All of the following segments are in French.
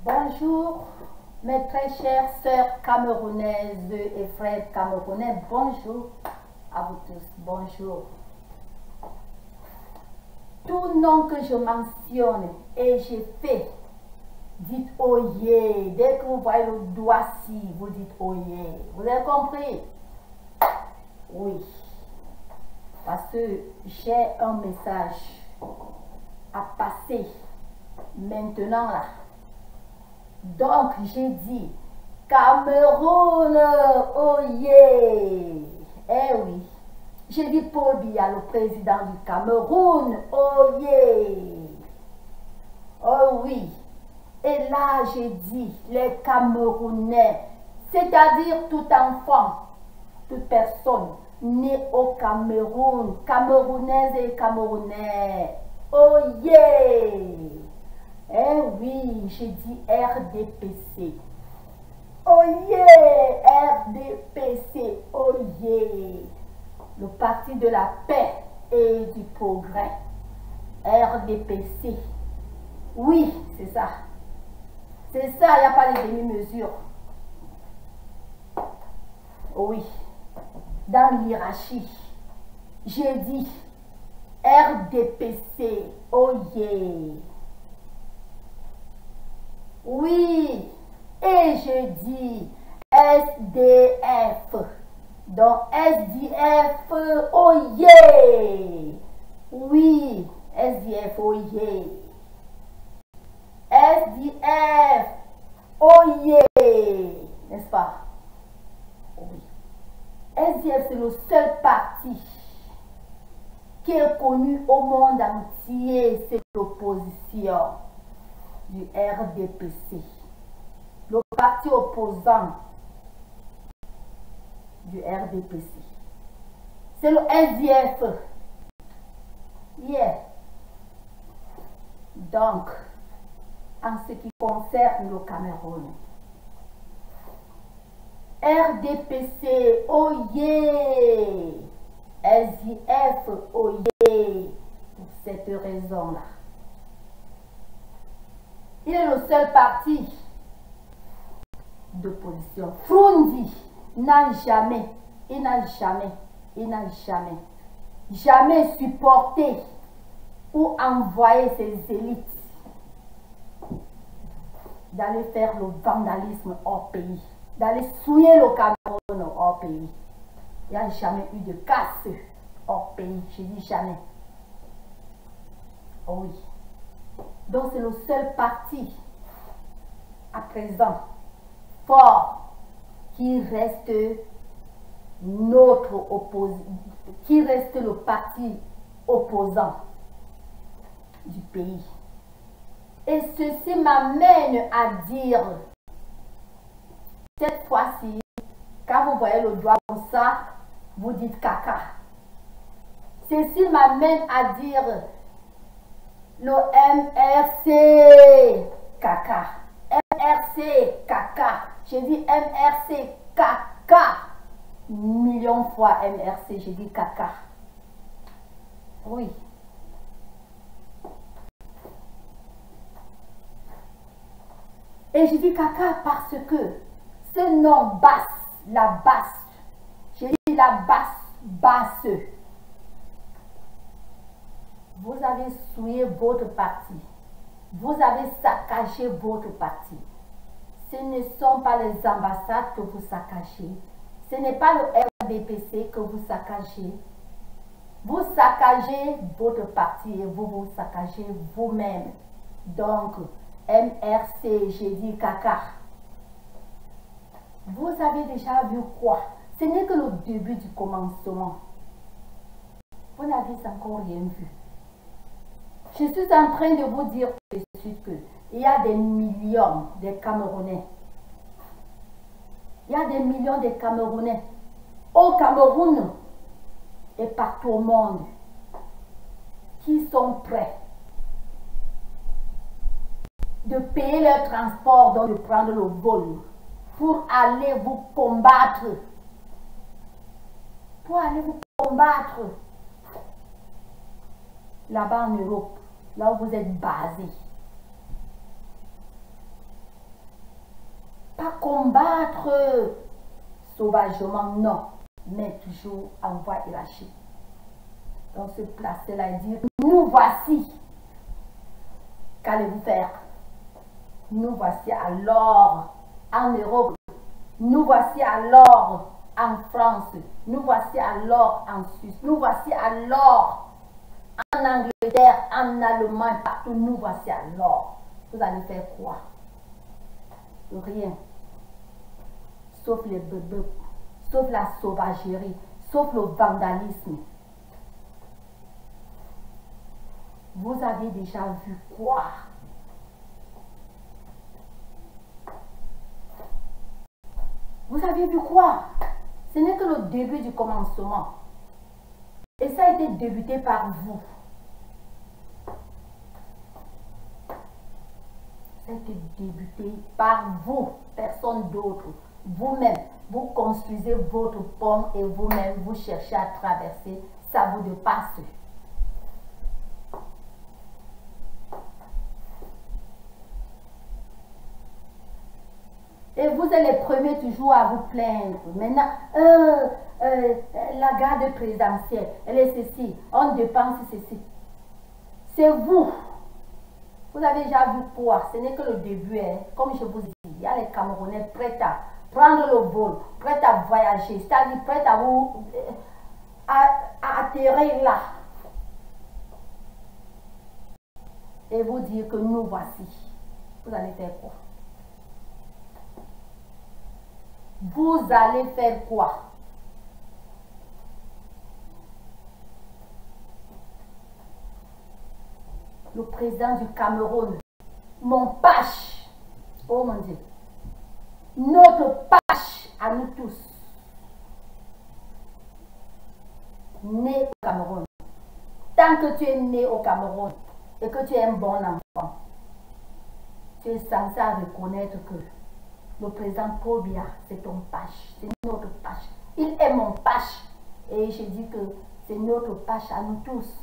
Bonjour, mes très chères sœurs camerounaises et frères camerounais. Bonjour à vous tous. Bonjour. Tout nom que je mentionne et j'ai fait, dites oyez. Dès que vous voyez le doigt-ci, vous dites oyez. Vous avez compris? Oui. Parce que j'ai un message à passer maintenant là. Donc j'ai dit Cameroun, oyez. Eh oui. J'ai dit Paul Biya, le président du Cameroun, oyez. Oh oui. Et là j'ai dit les Camerounais, c'est-à-dire tout enfant, toute personne née au Cameroun, Camerounaise et Camerounais, oyez. Eh oui, j'ai dit RDPC. Oyez, RDPC, oyez. Le parti de la paix et du progrès. RDPC. Oui, c'est ça. C'est ça, il n'y a pas de demi-mesure. Oui. Dans l'hierarchie, j'ai dit RDPC, oyez. Oui, et je dis SDF. Donc SDF, oyez. Oui, SDF, oyez. SDF, oyez. N'est-ce pas? Oui. SDF, c'est le seul parti qui est connu au monde entier. C'est l'opposition du RDPC, le parti opposant du RDPC. C'est le SDF. Yeah. Donc, en ce qui concerne le Cameroun, RDPC, oyez. SDF, oyez. Pour cette raison-là. Il est le seul parti d'opposition. Frundi n'a jamais supporté ou envoyé ses élites d'aller faire le vandalisme hors pays, d'aller souiller le Cameroun hors pays. Il n'y a jamais eu de casse hors pays, je dis jamais. Oh oui. Donc c'est le seul parti à présent fort qui reste qui reste le parti opposant du pays. Et ceci m'amène à dire, cette fois-ci, quand vous voyez le doigt comme ça, vous dites caca. Ceci m'amène à dire le MRC caca. MRC caca. J'ai dit MRC caca. Millions de fois MRC, j'ai dit caca. Oui. Et j'ai dit caca parce que ce nom basse, la basse, j'ai dit la basse. Vous avez souillé votre parti. Vous avez saccagé votre parti. Ce ne sont pas les ambassades que vous saccagez. Ce n'est pas le RDPC que vous saccagez. Vous saccagez votre parti et vous vous saccagez vous-même. Donc, MRC, j'ai dit caca. Vous avez déjà vu quoi? Ce n'est que le début du commencement. Vous n'avez encore rien vu. Je suis en train de vous dire tout de suite qu'il y a des millions de Camerounais. Il y a des millions de Camerounais au Cameroun et partout au monde qui sont prêts de payer leur transport, donc de prendre le vol pour aller vous combattre. Pour aller vous combattre là-bas en Europe, là où vous êtes basés. Pas combattre sauvagement, non, mais toujours en voie hiérarchique. Donc se placer là et dire, nous voici. Qu'allez-vous faire? Nous voici alors en Europe. Nous voici alors en France. Nous voici alors en Suisse. Nous voici alors en Angleterre, en Allemagne, partout. Nous voici alors. Vous allez faire quoi? Rien. Sauf les bébés, sauf la sauvagerie, sauf le vandalisme. Vous avez déjà vu quoi? Vous avez vu quoi? Ce n'est que le début du commencement. Et ça a été débuté par vous. Ça a été débuté par vous, personne d'autre. Vous-même, vous construisez votre pont et vous-même, vous cherchez à traverser. Ça vous dépasse. Et vous êtes les premiers toujours à vous plaindre. Maintenant, la garde présidentielle, elle est ceci, on dépense ceci. C'est vous. Vous avez déjà vu quoi? Ce n'est que le début. Hein. Comme je vous dis, il y a les Camerounais prêts à prendre le vol, prêts à voyager, c'est-à-dire prêts à vous à atterrir là. Et vous dire que nous voici. Vous allez faire quoi? Vous allez faire quoi? Le président du Cameroun, mon pache, oh mon Dieu, notre pache à nous tous, né au Cameroun. Tant que tu es né au Cameroun et que tu es un bon enfant, tu es censé reconnaître que le président Paul Biya, c'est ton pache, c'est notre pache. Il est mon pache. Et je dis que c'est notre pache à nous tous.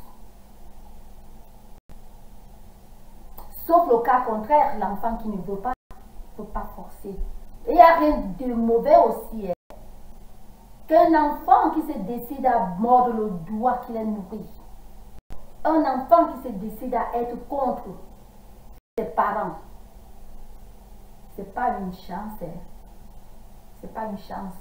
Sauf le cas contraire, l'enfant qui ne veut pas, il ne faut pas forcer. Et il n'y a rien de mauvais aussi. Hein. Qu'un enfant qui se décide à mordre le doigt qu'il a nourri. Un enfant qui se décide à être contre ses parents. C'est pas une chance. Hein. C'est pas une chance.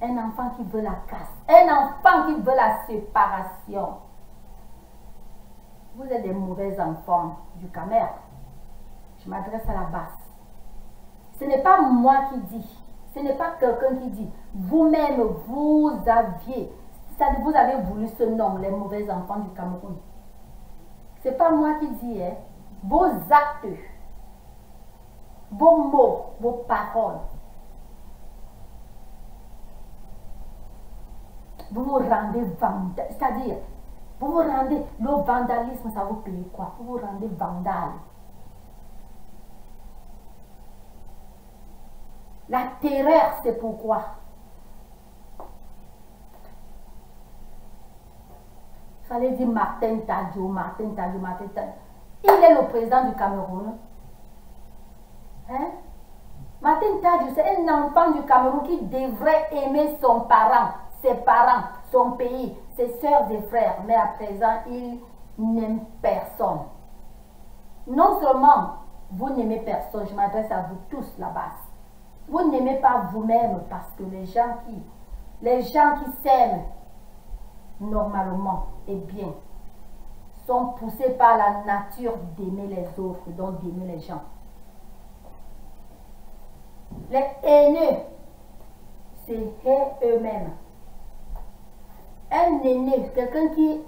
Un enfant qui veut la casse. Un enfant qui veut la séparation. Vous êtes des mauvais enfants du Cameroun. Je m'adresse à la base. Ce n'est pas moi qui dis. Ce n'est pas quelqu'un qui dit. Vous-même, vous aviez. C'est-à-dire, vous avez voulu ce nom, les mauvais enfants du Cameroun. Ce n'est pas moi qui dis. Hein. Vos actes, vos mots, vos paroles. Vous vous rendez vandale. C'est-à-dire, vous vous rendez, le vandalisme, ça vous paye quoi? Vous vous rendez vandale. La terreur, c'est pourquoi. Il fallait dire Martin Tadjo, Martin Tadjo, Martin Tadjo. Il est le président du Cameroun. Hein? Martin Tadjo, c'est un enfant du Cameroun qui devrait aimer son parent, ses parents, son pays, ses soeurs et frères. Mais à présent, il n'aime personne. Non seulement vous n'aimez personne, je m'adresse à vous tous là-bas. Vous n'aimez pas vous-même parce que les gens qui s'aiment normalement et bien sont poussés par la nature d'aimer les autres, donc d'aimer les gens. Les haineux, c'est eux-mêmes. Un aîné, quelqu'un qui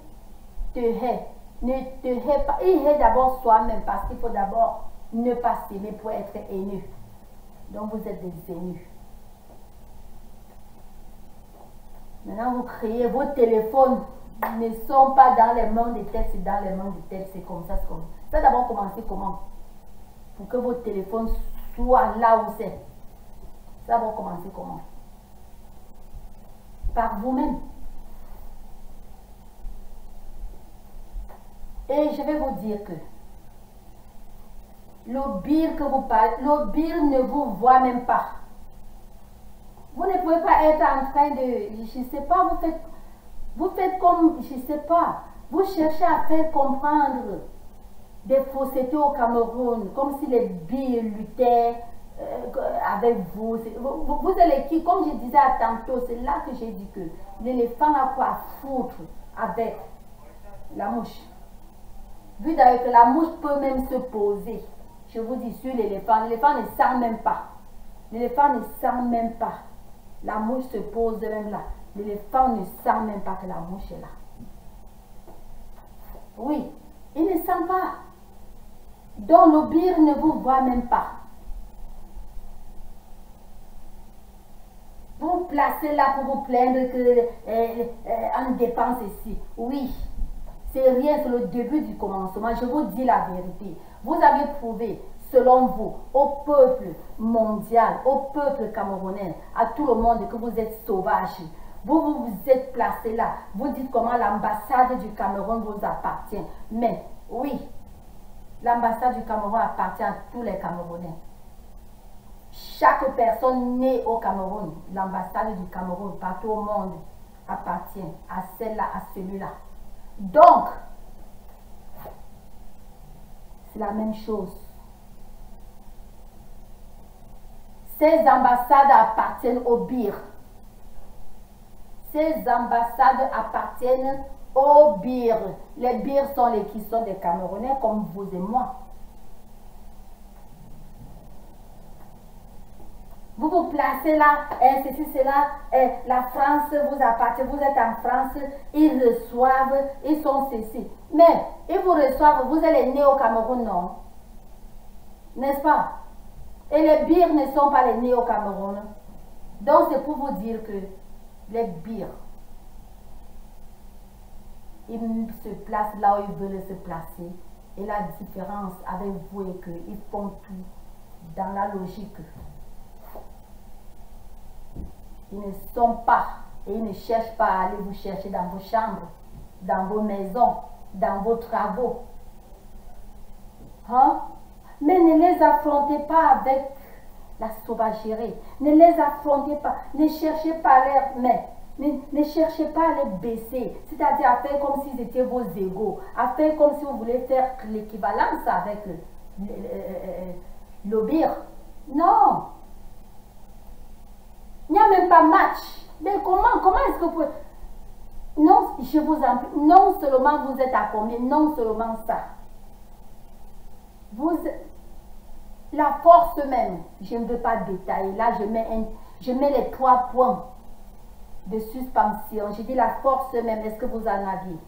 te hait, ne te hait pas. Il hait d'abord soi-même parce qu'il faut d'abord ne pas s'aimer pour être haineux. Donc vous êtes des haineux. Maintenant vous créez vos téléphones ne sont pas dans les mains des têtes, c'est dans les mains des têtes, c'est comme ça, c'est comme ça. Ça d'abord commencer comment? Pour que vos téléphones soient là où c'est. Ça va commencer comment? Par vous-même. Et je vais vous dire que Le bir que vous parlez, le bir ne vous voit même pas. Vous ne pouvez pas être en train de, je ne sais pas, vous faites comme, je ne sais pas, vous cherchez à faire comprendre des faussetés au Cameroun, comme si les bir luttaient avec vous. Vous êtes qui, comme je disais à tantôt, c'est là que j'ai dit que l'éléphant a quoi à foutre avec la mouche. Vu d'ailleurs que la mouche peut même se poser, je vous dis, sur l'éléphant ne sent même pas. L'éléphant ne sent même pas. La mouche se pose même là. L'éléphant ne sent même pas que la mouche est là. Oui, il ne sent pas. Donc le bir ne vous voit même pas. Vous placez là pour vous plaindre qu'on dépense ici. Oui, c'est rien, c'est le début du commencement. Je vous dis la vérité. Vous avez prouvé, selon vous, au peuple mondial, au peuple camerounais, à tout le monde que vous êtes sauvages. Vous êtes placé là. Vous dites comment l'ambassade du Cameroun vous appartient. Mais oui, l'ambassade du Cameroun appartient à tous les Camerounais. Chaque personne née au Cameroun, l'ambassade du Cameroun partout au monde appartient à celle-là, à celui-là. Donc, c'est la même chose. Ces ambassades appartiennent aux bir. Ces ambassades appartiennent aux bir. Les bir sont les qui sont des Camerounais comme vous et moi. Vous vous placez là, ceci, cela, la France vous appartient, vous êtes en France, ils reçoivent, ils sont ceci. Mais ils vous reçoivent, vous êtes nés au Cameroun, non? N'est-ce pas? Et les bir ne sont pas les nés au Cameroun. Donc c'est pour vous dire que les bir, ils se placent là où ils veulent se placer. Et la différence avec vous est qu'ils font tout dans la logique. Ils ne sont pas et ils ne cherchent pas à aller vous chercher dans vos chambres, dans vos maisons, dans vos travaux. Hein? Mais ne les affrontez pas avec la sauvagerie. Ne les affrontez pas. Ne cherchez pas ne cherchez pas à les baisser. C'est-à-dire à faire comme s'ils étaient vos égaux. À faire comme si vous voulez faire l'équivalence avec le bir. Non. Il n'y a même pas match. Mais comment est-ce que vous pouvez... Non, je vous en prie. Non seulement vous êtes à combien, non seulement ça. La force même, je ne veux pas détailler. Là, je mets les 3 points de suspension. Je dis la force même, est-ce que vous en aviez?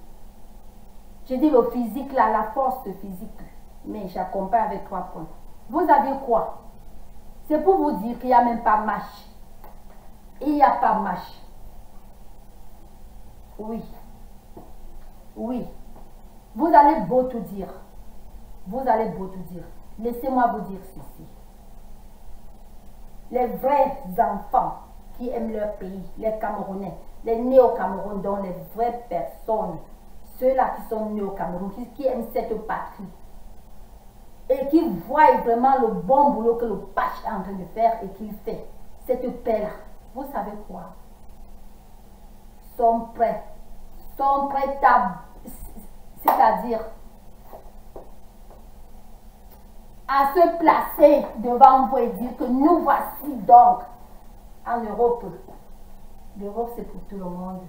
Je dis le physique là, la force physique. Mais j'accompagne avec 3 points. Vous avez quoi? C'est pour vous dire qu'il n'y a même pas match. Il n'y a pas match. Oui. Oui. Vous allez beau tout dire. Vous allez beau tout dire. Laissez-moi vous dire ceci. Les vrais enfants qui aiment leur pays, les Camerounais, les nés au Cameroun, dont les vraies personnes, ceux-là qui sont nés au Cameroun, qui aiment cette patrie, et qui voient vraiment le bon boulot que le Pach est en train de faire et qu'il fait, cette paix-là. Vous savez quoi? Sont prêts à, c'est-à-dire à se placer devant vous et dire que nous voici donc en Europe. L'Europe, c'est pour tout le monde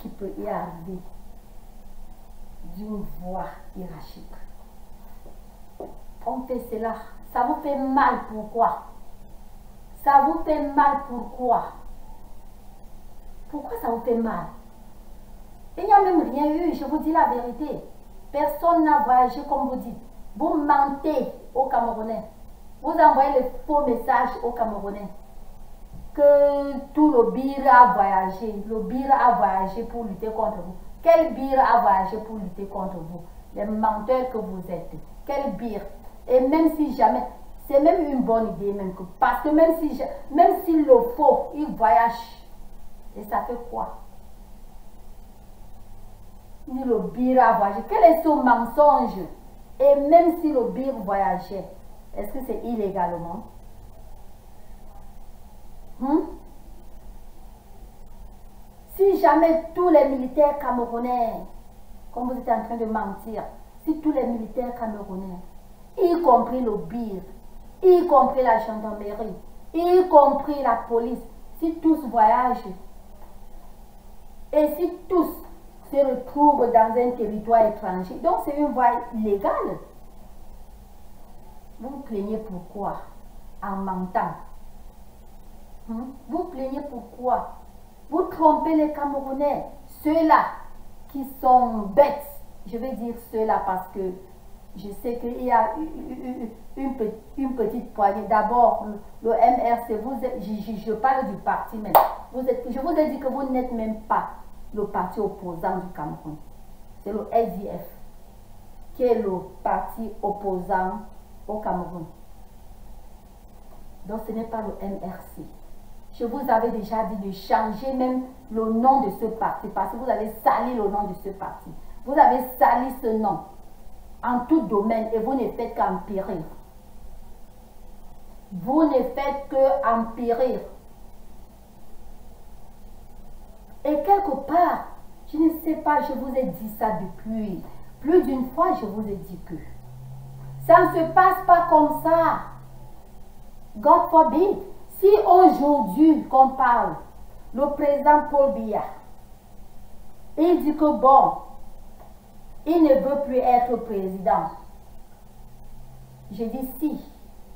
qui peut y arriver d'une voie hiérarchique. On fait cela. Ça vous fait mal, pourquoi? Ça vous fait mal, pourquoi? Pourquoi ça vous fait mal? Il n'y a même rien eu, je vous dis la vérité. Personne n'a voyagé comme vous dites. Vous mentez aux Camerounais. Vous envoyez les faux messages aux Camerounais. Que tout le bir a voyagé. Le bir a voyagé pour lutter contre vous. Quel bir a voyagé pour lutter contre vous? Les menteurs que vous êtes. Quel bir? Et même si jamais... C'est même une bonne idée même. Parce que même s'il le faut, il voyage. Et ça fait quoi? Il dit le bir a voyagé. Quel est ce mensonge? Et même si le BIR voyageait, est-ce que c'est illégalement? Si jamais tous les militaires camerounais, comme vous êtes en train de mentir, si tous les militaires camerounais, y compris le BIR, y compris la gendarmerie, y compris la police, si tous voyagent, et si tous se retrouvent dans un territoire étranger, donc c'est une voie légale. Vous vous plaignez pourquoi? En mentant. Vous plaignez pourquoi? Vous trompez les Camerounais, ceux-là qui sont bêtes. Je vais dire ceux-là parce que je sais qu'il y a une petite poignée. D'abord, le MRC, je parle du parti même. Je vous ai dit que vous n'êtes même pas le parti opposant du Cameroun. C'est le SDF qui est le parti opposant au Cameroun. Donc ce n'est pas le MRC. Je vous avais déjà dit de changer même le nom de ce parti parce que vous avez sali le nom de ce parti. Vous avez sali ce nom en tout domaine et vous ne faites qu'empirer. Vous ne faites qu'empirer. Et quelque part, je ne sais pas, je vous ai dit ça depuis plus d'une fois, je vous ai dit que ça ne se passe pas comme ça. God forbid. Si aujourd'hui qu'on parle, le président Paul Biya, il dit que bon, il ne veut plus être président. Je dis si,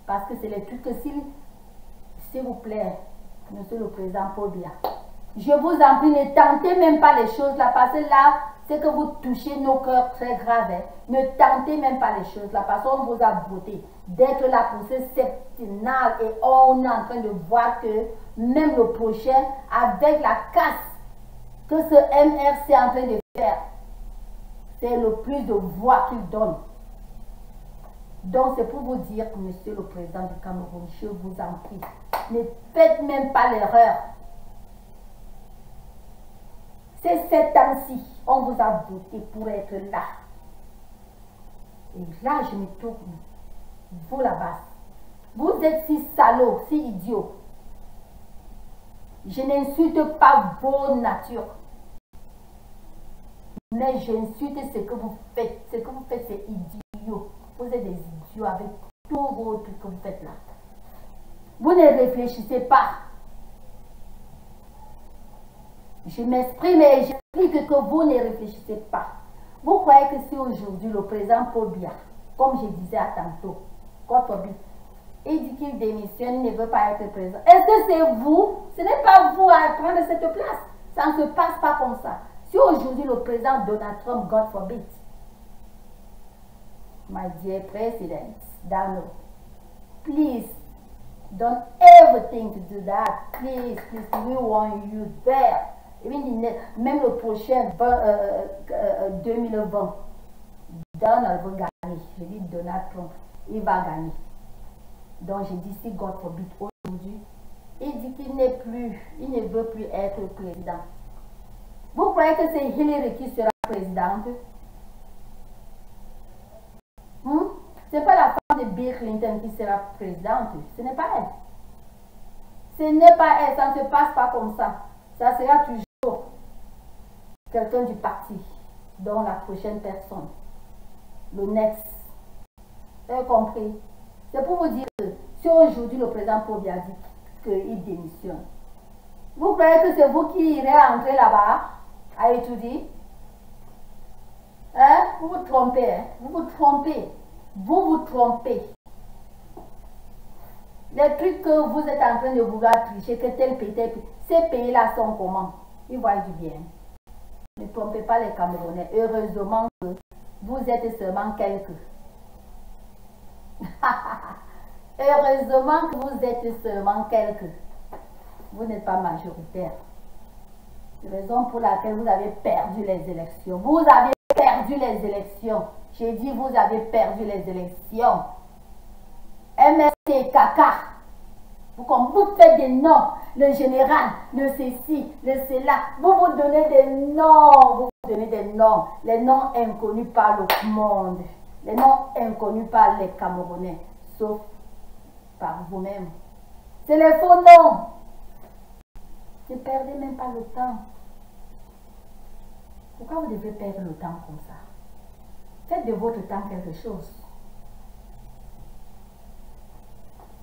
parce que c'est les trucs que s'il vous plaît, monsieur le président Paul Biya, je vous en prie, ne tentez même pas les choses là, parce que là, c'est que vous touchez nos cœurs très graves. Hein. Ne tentez même pas les choses là, parce qu'on vous a voté d'être là pour ce septennal et on est en train de voir que même le prochain, avec la casse que ce MRC est en train de faire, c'est le plus de voix qu'il donne. Donc c'est pour vous dire, monsieur le président du Cameroun, je vous en prie, ne faites même pas l'erreur. C'est cette temps-ci, on vous a voté pour être là. Et là, je me tourne. Vous là-bas, vous êtes si salauds, si idiots. Je n'insulte pas vos natures. Mais j'insulte ce que vous faites. Ce que vous faites, c'est idiot. Vous êtes des idiots avec tout vos trucs que vous faites là. Vous ne réfléchissez pas. Je m'exprime et j'explique que vous ne réfléchissez pas. Vous croyez que si aujourd'hui le président Paul Biya, comme je disais à tantôt, il dit qu'il démissionne, il ne veut pas être président. Est-ce que c'est vous? Ce n'est pas vous à prendre cette place. Ça ne se passe pas comme ça. Si aujourd'hui le président Donald Trump, God forbid, my dear President Donald, please don't ever think to do that. Please, please, we want you there. Même le prochain 2020, Donald va gagner. Je dis Donald Trump, il va gagner. Donc je dis si God forbid aujourd'hui, il dit qu'il n'est plus, il ne veut plus être président. Vous croyez que c'est Hillary qui sera présidente? Ce n'est pas la femme de Bill Clinton qui sera présidente. Ce n'est pas elle. Ce n'est pas elle. Ça ne se passe pas comme ça. Ça sera toujours quelqu'un du parti, dont la prochaine personne, le next. Vous avez compris? C'est pour vous dire que si aujourd'hui le président Paul Biya dit qu'il démissionne, vous croyez que c'est vous qui irez entrer là-bas à étudier? Hein? Vous vous trompez, hein? Vous vous trompez. Vous vous trompez. Les trucs que vous êtes en train de vouloir tricher, que tel pays, ces pays-là sont comment? Ils voient du bien. Ne trompez pas les Camerounais. Heureusement que vous êtes seulement quelques. Heureusement que vous êtes seulement quelques. Vous n'êtes pas majoritaire. C'est la raison pour laquelle vous avez perdu les élections. Vous avez perdu les élections. J'ai dit vous avez perdu les élections. MSC, caca. Vous faites des noms. Le général, le ceci, le cela. Vous vous donnez des noms. Vous vous donnez des noms. Les noms inconnus par le monde. les noms inconnus par les Camerounais, sauf par vous-même. C'est les faux noms. Ne perdez même pas le temps. Pourquoi vous devez perdre le temps comme ça? Faites de votre temps quelque chose.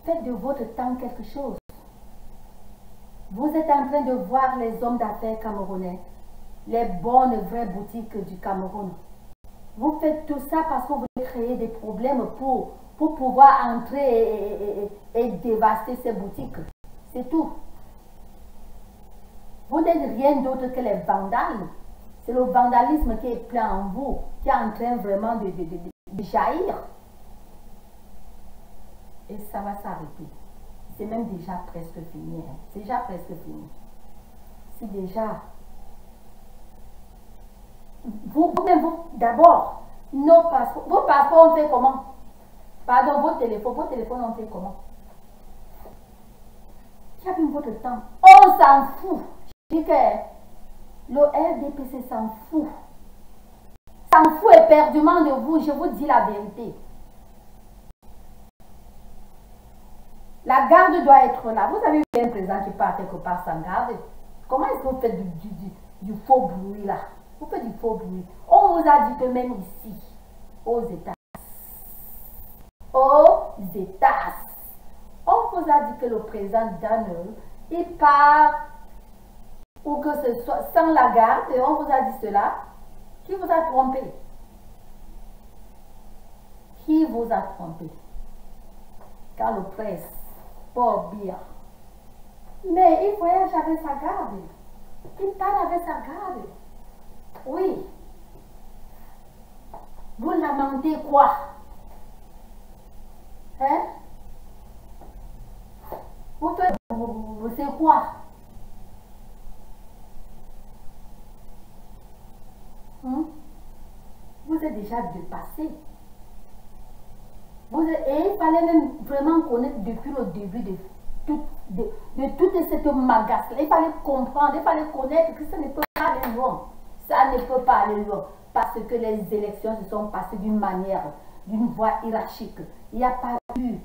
Faites de votre temps quelque chose. Vous êtes en train de voir les hommes d'affaires camerounais, les bonnes vraies boutiques du Cameroun. Vous faites tout ça parce que vous voulez créer des problèmes pour pouvoir entrer et dévaster ces boutiques. C'est tout. Vous n'êtes rien d'autre que les vandales. C'est le vandalisme qui est plein en vous, qui est en train vraiment de jaillir. Et ça va s'arrêter. C'est même déjà presque fini. Hein. C'est déjà presque fini. C'est déjà... Vous d'abord, nos passeports. Vos passeports, on fait comment? Pardon, vos téléphones, on fait comment? Qui a mis votre temps? On s'en fout. Je dis que le RDPC s'en fout. S'en fout éperdument de vous, je vous dis la vérité. La garde doit être là. Vous avez vu un président qui part quelque part sans garde. Comment est-ce que vous faites du faux bruit là? Vous faites du faux bruit. On vous a dit que même ici, aux États, on vous a dit que le président Daniel, il part, ou que ce soit sans la garde, et on vous a dit cela. Qui vous a trompé? Qui vous a trompé? Quand le presse porte bien. Mais il voyage avec sa garde. Il parle avec sa garde. Oui. Vous lamentez quoi? Hein? Vous faites, c'est quoi? Vous êtes déjà dépassé. Et il fallait même vraiment connaître depuis le début de toute cette magasse. Il fallait comprendre, il fallait connaître que ça ne peut pas aller loin. Ça ne peut pas aller loin. Parce que les élections se sont passées d'une manière, d'une voie hiérarchique. Il n'y a pas eu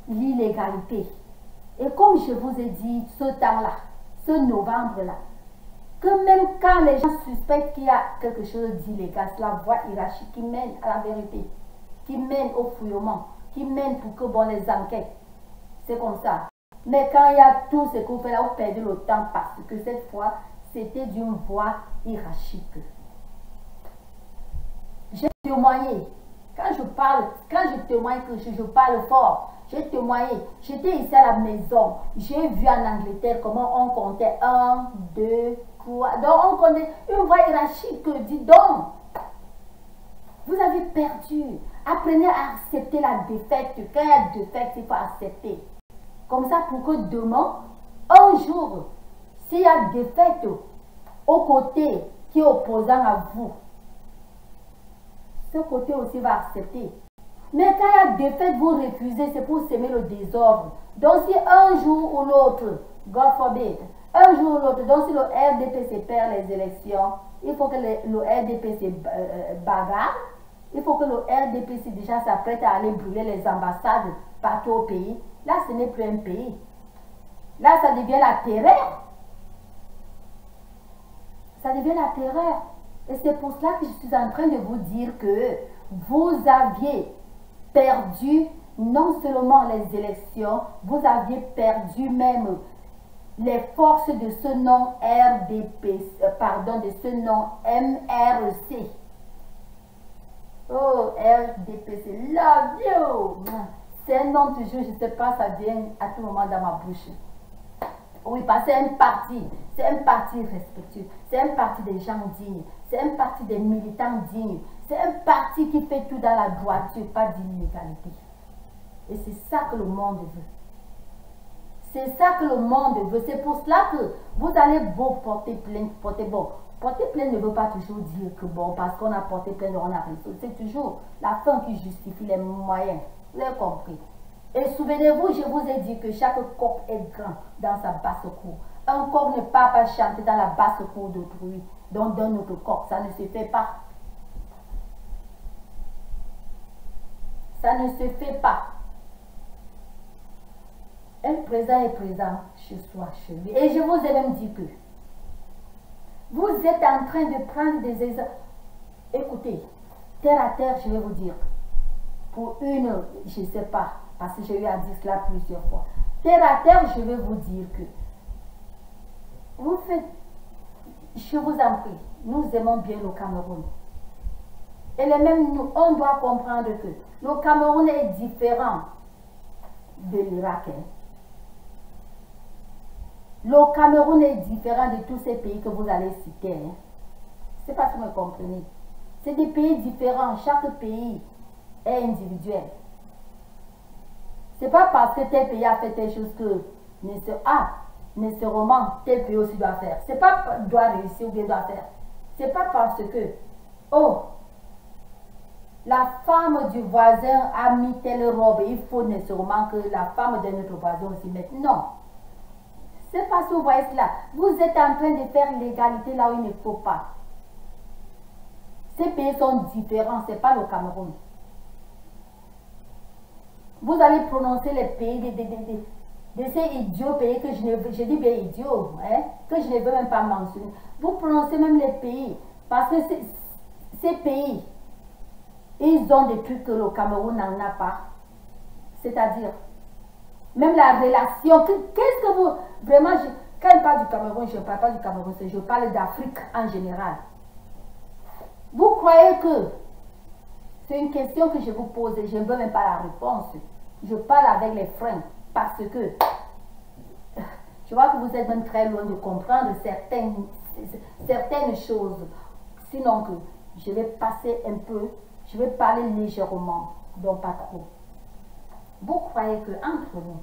l'illégalité. Et comme je vous ai dit, ce temps-là, ce novembre-là, que même quand les gens suspectent qu'il y a quelque chose d'illégal, c'est la voie hiérarchique qui mène à la vérité, qui mène au fouillement, qui mène pour que bon les enquêtes. C'est comme ça. Mais quand il y a tout ce que vous faites là, vous perdez le temps parce que cette fois, c'était d'une voie hiérarchique. J'ai témoigné. Quand je témoigne que je parle fort, j'ai témoigné. J'étais ici à la maison. J'ai vu en Angleterre comment on comptait 1, 2, 3. Donc on comptait une voie hiérarchique. Dis donc. Vous avez perdu. Apprenez à accepter la défaite. Quand il y a défaite, il faut accepter. Comme ça pour que demain, un jour, s'il y a défaite au côté qui est opposant à vous, ce côté aussi va accepter. Mais quand il y a défaite, vous refusez, c'est pour semer le désordre. Donc si un jour ou l'autre, God forbid, un jour ou l'autre, donc si le RDPC perd les élections, il faut que le RDPC bagarre. Il faut que le RDPC déjà s'apprête à aller brûler les ambassades partout au pays. Là, ce n'est plus un pays. Là, ça devient la terreur. Ça devient la terreur. Et c'est pour cela que je suis en train de vous dire que vous aviez perdu non seulement les élections, vous aviez perdu même les forces de ce nom de ce nom MRC. Oh, RDPC, love you! C'est un nom toujours, je ne sais pas, ça vient à tout moment dans ma bouche. Oui, parce que c'est un parti respectueux, c'est un parti des gens dignes, c'est un parti des militants dignes, c'est un parti qui fait tout dans la droiture, pas d'illégalité. Et c'est ça que le monde veut. C'est ça que le monde veut. C'est pour cela que vous allez vous porter plainte, porter plainte ne veut pas toujours dire que bon, parce qu'on a porté plainte, on a résolu. C'est toujours la fin qui justifie les moyens. Vous avez compris. Et souvenez-vous, je vous ai dit que chaque coq est grand dans sa basse-cour. Un coq ne peut pas chanter dans la basse-cour d'autrui, donc dans notre coq. Ça ne se fait pas. Ça ne se fait pas. Un président est présent chez soi, chez lui. Et je vous ai même dit que vous êtes en train de prendre des exemples. Écoutez, terre à terre, je vais vous dire. Pour une, je ne sais pas, parce que j'ai eu à dire cela plusieurs fois. Terre à terre, je vais vous dire que vous faites, je vous en prie, nous aimons bien le Cameroun. Et les mêmes, nous, on doit comprendre que le Cameroun est différent de l'Irak. Le Cameroun est différent de tous ces pays que vous allez citer. Hein. C'est pas si vous me comprenez. C'est des pays différents. Chaque pays est individuel. C'est pas parce que tel pays a fait telle chose que nécessairement tel pays aussi doit faire. C'est pas doit réussir ou bien doit faire. C'est pas parce que oh, la femme du voisin a mis telle robe, il faut nécessairement que la femme de notre voisin aussi mette. Non. C'est parce que vous voyez cela. Vous êtes en train de faire l'égalité là où il ne faut pas. Ces pays sont différents, ce n'est pas le Cameroun. Vous allez prononcer les pays de ces idiots pays que je dis bien idiots, hein, que je ne veux même pas mentionner. Vous prononcez même les pays, parce que ces pays, ils ont des trucs que le Cameroun n'en a pas. C'est-à-dire, même la relation, qu'est-ce que vous... Vraiment, quand je parle du Cameroun, je ne parle pas du Cameroun, je parle d'Afrique en général. Vous croyez que c'est une question que je vous pose et je ne veux même pas la réponse. Je parle avec les freins parce que je vois que vous êtes même très loin de comprendre certaines choses. Sinon que je vais passer un peu, je vais parler légèrement, donc pas trop. Vous croyez que entre nous,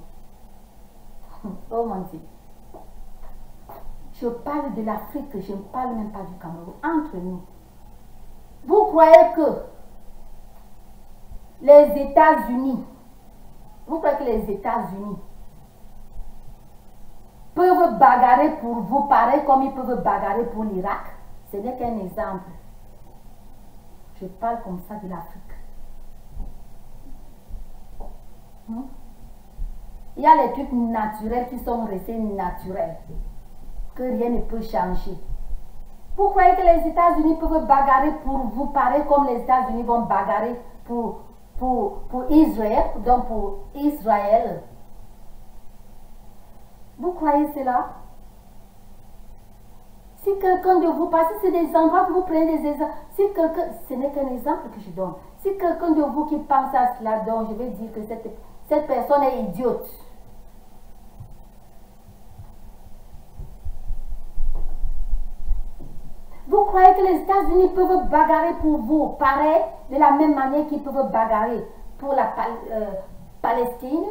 oh mon Dieu, je parle de l'Afrique, je ne parle même pas du Cameroun, entre nous. Vous croyez que les États-Unis, vous croyez que les États-Unis peuvent bagarrer pour vous pareil comme ils peuvent bagarrer pour l'Irak? Ce n'est qu'un exemple. Je parle comme ça de l'Afrique. Il y a les trucs naturels qui sont restés naturels, que rien ne peut changer. Vous croyez que les États-Unis peuvent bagarrer pour vous pareil comme les États-Unis vont bagarrer pour Israël, donc pour Israël? Vous croyez cela? Si quelqu'un de vous, parce que c'est des endroits que vous prenez des exemples, si quelqu'un, ce n'est qu'un exemple que je donne, si quelqu'un de vous qui pense à cela, donc je vais dire que cette personne est idiote. Vous croyez que les États-Unis peuvent bagarrer pour vous, pareil, de la même manière qu'ils peuvent bagarrer pour la Palestine?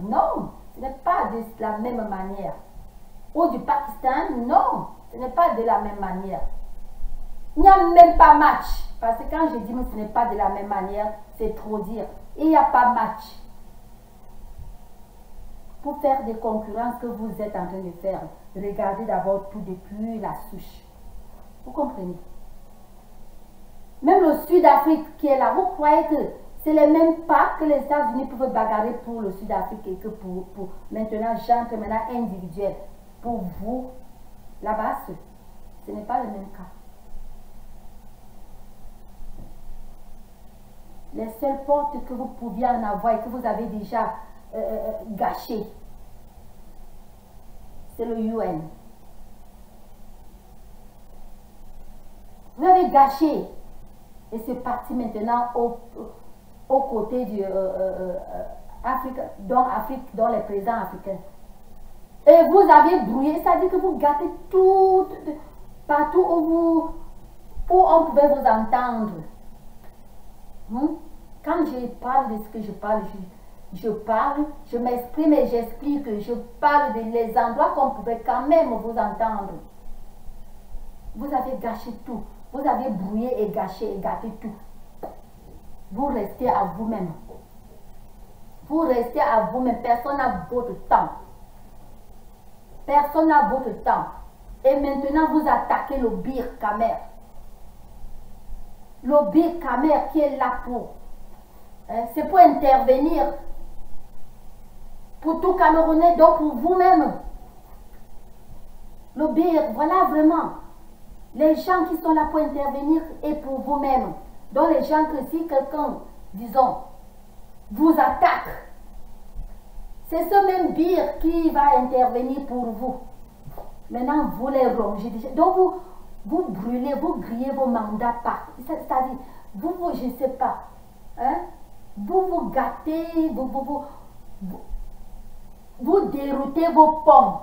Non, ce n'est pas de la même manière. Ou du Pakistan, non, ce n'est pas de la même manière. Il n'y a même pas match. Parce que quand je dis que ce n'est pas de la même manière, c'est trop dire. Il n'y a pas match. Pour faire des concurrences que vous êtes en train de faire, regardez d'abord tout depuis la souche. Vous comprenez? Même le Sud-Afrique qui est là, vous croyez que c'est les mêmes pas que les États-Unis peuvent bagarrer pour le Sud-Afrique et que pour maintenant, j'entre maintenant individuel. Pour vous, là-bas, ce n'est pas le même cas. Les seules portes que vous pouviez en avoir et que vous avez déjà gâchées, c'est le UN. Vous avez gâché et c'est parti maintenant aux côtés du Afrique, dans les présidents africains. Et vous avez brouillé, c'est-à-dire que vous gâtez tout, partout où on pouvait vous entendre. Quand je parle de ce que je parle, je m'exprime et j'explique que je parle de les endroits qu'on pouvait quand même vous entendre. Vous avez gâché tout. Vous avez brouillé et gâché et gâté tout. Vous restez à vous-même. Vous restez à vous-même. Personne n'a votre temps. Personne n'a votre temps. Et maintenant, vous attaquez le Bir Kamer. Le Bir Kamer qui est là pour Hein? C'est pour intervenir. Pour tout Camerounais, donc pour vous-même. Le BIR, voilà vraiment. Les gens qui sont là pour intervenir et pour vous-même. Donc les gens que si quelqu'un, disons, vous attaque, c'est ce même BIR qui va intervenir pour vous. Maintenant, vous les rongez déjà. Donc vous brûlez, vous grillez vos mandats par. C'est-à-dire, vous, je ne sais pas, hein, vous gâtez, vous déroutez vos pommes.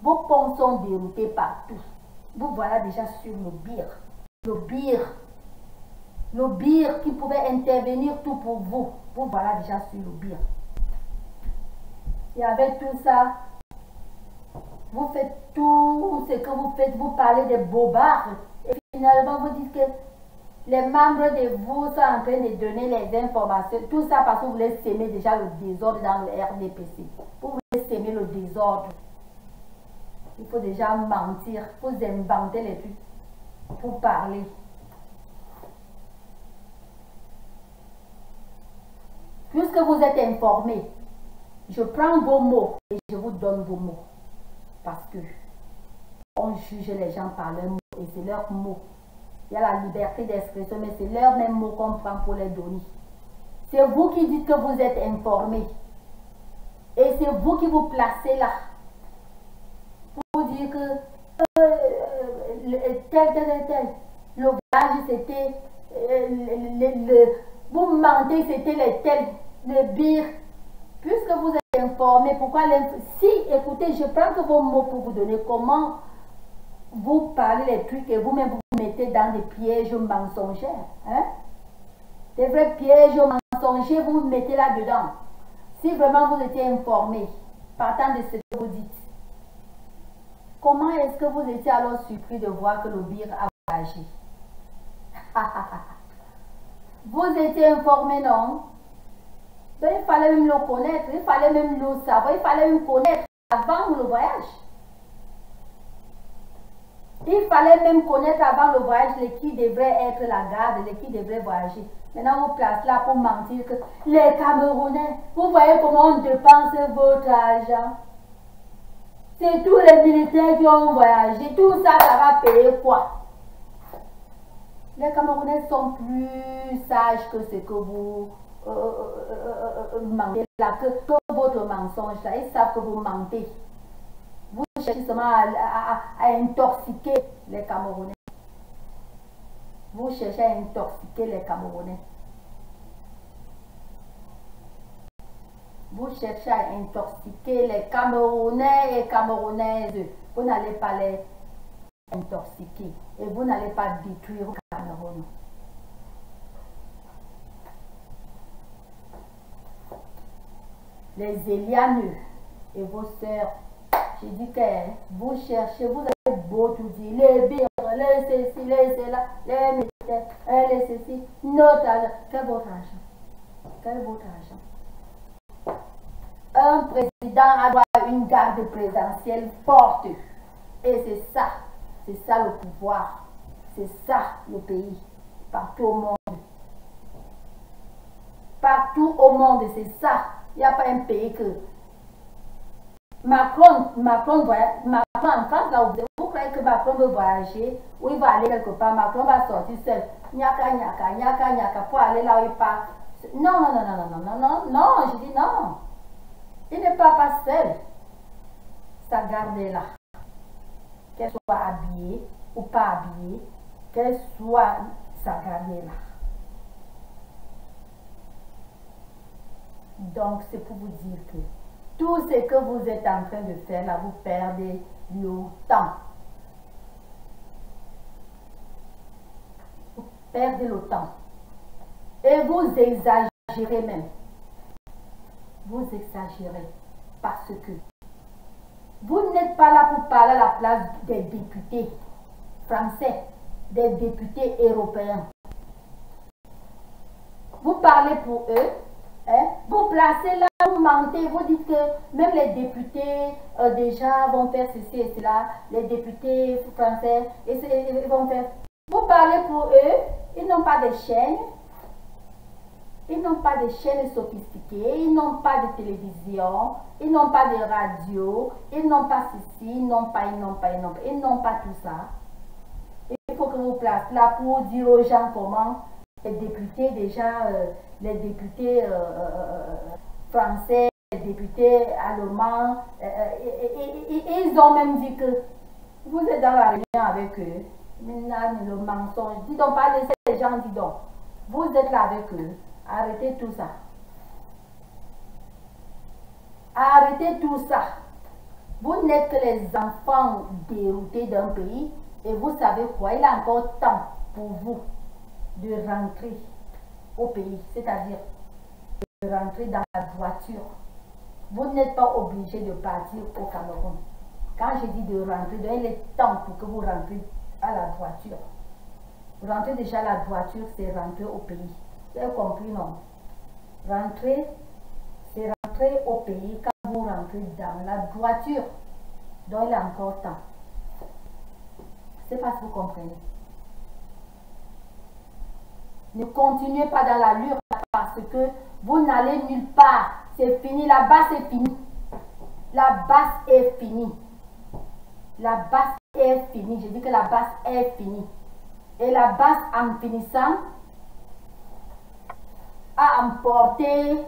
Vos pommes sont déroutées partout. Vous voilà déjà sur le BIR. Le BIR qui pouvait intervenir tout pour vous. Vous voilà déjà sur le BIR. Et avec tout ça, vous faites tout ce que vous faites. Vous parlez de bobards. Et finalement, vous dites que les membres de vous sont en train de donner les informations. Tout ça parce que vous voulez s'aimer déjà le désordre dans le RDPC. Vous voulez s'aimer le désordre. Il faut déjà mentir. Vous inventez les trucs pour parler. Puisque vous êtes informés, je prends vos mots et je vous donne vos mots. Parce que on juge les gens par leurs mots et c'est leurs mots. Il y a la liberté d'expression, mais c'est leurs mêmes mots qu'on prend pour les donner. C'est vous qui dites que vous êtes informés. Et c'est vous qui vous placez là. Pour dire que tel. Le voyage c'était vous mentez, c'était les tels, les BIR. Puisque vous êtes informés, pourquoi si, écoutez, je prends que vos mots pour vous donner comment vous parlez les trucs et vous-même vous mettez dans des pièges mensongers. Hein? Des vrais pièges mensongers, vous vous mettez là-dedans. Si vraiment vous étiez informés, partant de ce que vous dites, comment est-ce que vous étiez alors surpris de voir que le BIR a agi? Vous étiez informé, non? Donc, il fallait même le connaître, il fallait même le savoir, il fallait même connaître avant le voyage. Il fallait même connaître avant le voyage qui devrait être la garde, qui devrait voyager. Maintenant, on place là pour mentir que les Camerounais, vous voyez comment on dépense votre argent. C'est tous les militaires qui ont voyagé, tout ça, ça va payer quoi? Les Camerounais sont plus sages que ce que vous mentez là, que votre mensonge là. Ils savent que vous mentez. Vous cherchez seulement à intoxiquer les Camerounais. Vous cherchez à intoxiquer les Camerounais. Vous cherchez à intoxiquer les Camerounais et Camerounaises. Vous n'allez pas les intoxiquer et vous n'allez pas détruire le Cameroun. Les Eliane et vos sœurs, j'ai dit que vous cherchez, vous avez beau tout dire, les BIR, les ceci, les cela, les militaires, les ceci, notre argent. Quel est votre argent? Quel est votre argent? Un président a droit à une garde présidentielle forte. Et c'est ça le pouvoir. C'est ça le pays. Partout au monde. Partout au monde, c'est ça. Il n'y a pas un pays que Macron en France, là, vous croyez que Macron veut voyager ou il va aller quelque part, Macron va sortir seul. Nyaka, pour aller là où il part. Non, je dis non. Il ne part pas seul. Sa garde est là. Qu'elle soit habillée ou pas habillée, qu'elle soit sa garde est là. Donc, c'est pour vous dire que tout ce que vous êtes en train de faire là, vous perdez le temps. Vous perdez le temps. Et vous exagérez même. Vous exagérez parce que vous n'êtes pas là pour parler à la place des députés français, des députés européens. Vous parlez pour eux. Hein? Vous placez là, vous mentez, vous dites que même les députés déjà vont faire ceci et cela, les députés français ils vont faire. Vous parlez pour eux, ils n'ont pas de chaîne, Ils n'ont pas de chaînes sophistiquées, ils n'ont pas de télévision, ils n'ont pas de radio, ils n'ont pas ceci, ils n'ont pas tout ça. Il faut que vous placez là pour dire aux gens comment les députés déjà, les députés français, les députés allemands, ils ont même dit que vous êtes dans la réunion avec eux. Maintenant, le mensonge. Dis donc, pas laisser les gens, dis donc. Vous êtes là avec eux. Arrêtez tout ça. Arrêtez tout ça. Vous n'êtes que les enfants déroutés d'un pays et vous savez quoi? Il a encore temps pour vous de rentrer au pays, c'est-à-dire de rentrer dans la voiture. Vous n'êtes pas obligé de partir au Cameroun. Quand je dis de rentrer, il est temps pour que vous rentrez à la voiture. Rentrer déjà à la voiture, c'est rentrer au pays. Vous avez compris, non? Rentrer, c'est rentrer au pays quand vous rentrez dans la voiture. Donc il y a encore temps. C'est pas si vous comprenez. Ne continuez pas dans la lure parce que vous n'allez nulle part. C'est fini. La base est finie. La base est finie. La base est finie. Je dis que la base est finie. Et la base, en finissant, a emporté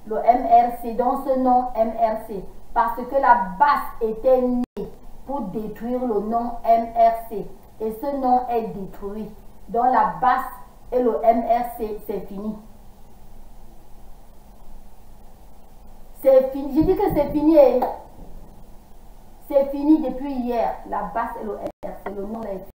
le MRC, donc ce nom MRC. Parce que la base était née pour détruire le nom MRC. Et ce nom est détruit. Donc la base et le MRC, c'est fini. C'est fini. Je dis que c'est fini. C'est fini depuis hier. La base et le MRC, le nom est fini.